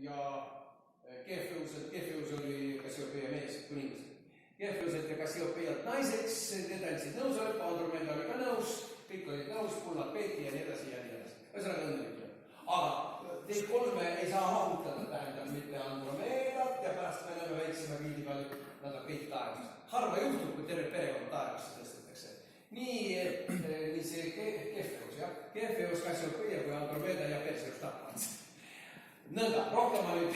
ja Kefeus oli Kassiopeia mees, kuningas. Kefeuselt ja Kassiopeialt naiseks, need andsid nõusoleku, Andromeda oli ka nõus, kõik olid nõus, kullad peeti ja nii edasi ja nii edasi. Ühesõnaga õnnelik. Aga teid kolme ei saa lahutada, tähendab mitte Andromedat ja pärast me näeme väiksema pildi peal, nad on kõik taevasse. Harva juhtub, kui terve perekond taevasse tõstetakse. Nii see Kefeus, jah. Kefeus, Kassiopeia kui Andromeda ja Perseus tapvad. Nõnda, rohkem ma nüüd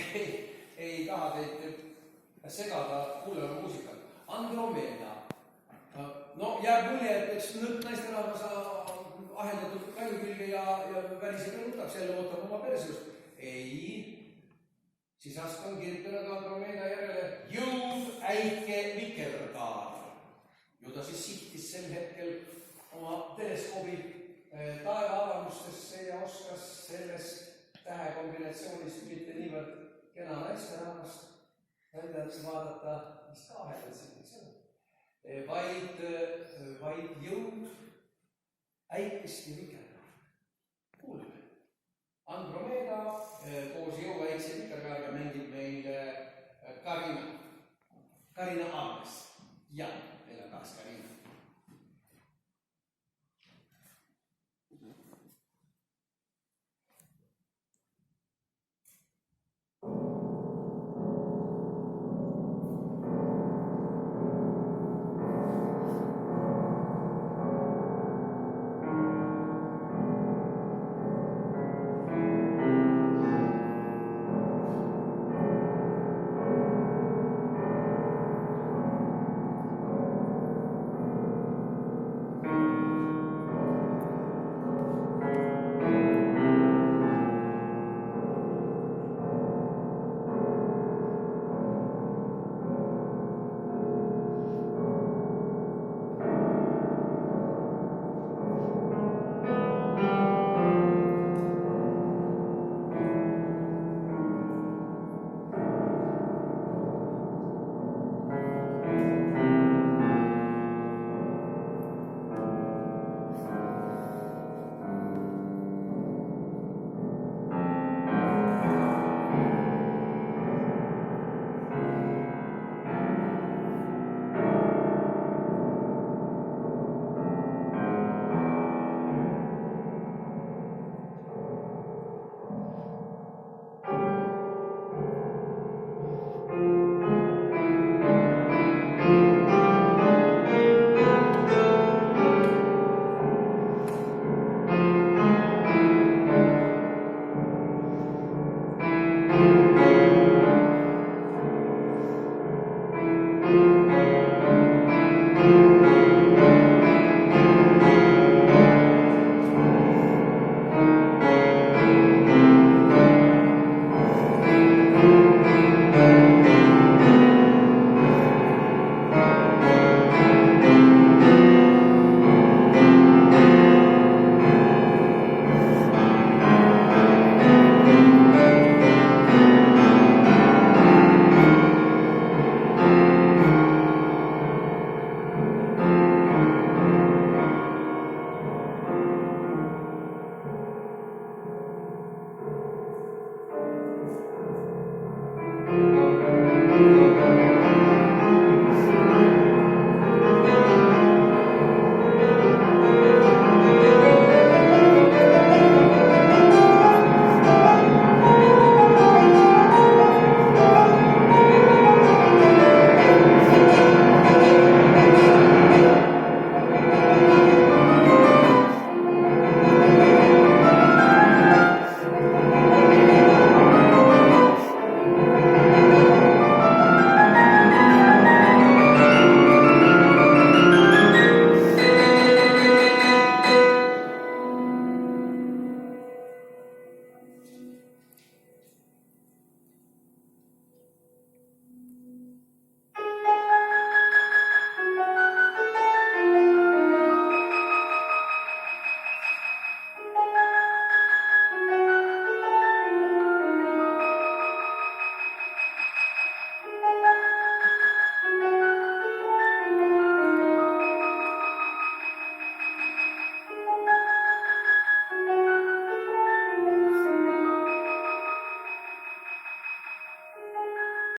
ei taha teid segada kuulema muusikat. Andromeda. No jääb mulje, et üks nõtt naisterahvas aheldatud kalju külge ja värisega nõtaks jälle ootab oma Perseust. Ei, siis on kirjutanud Andromeda järele jõud äike vikerkaar. Ju ta siis sihtis sel hetkel oma teleskoobi taeva avamustesse ja oskas sellest tähekombinatsioonist mitte niivõrd kena naisterahvast välja vaadata, mis ka aheldasid, vaid jõud äikest ja vikerkaar. Kuuleme. Andromeda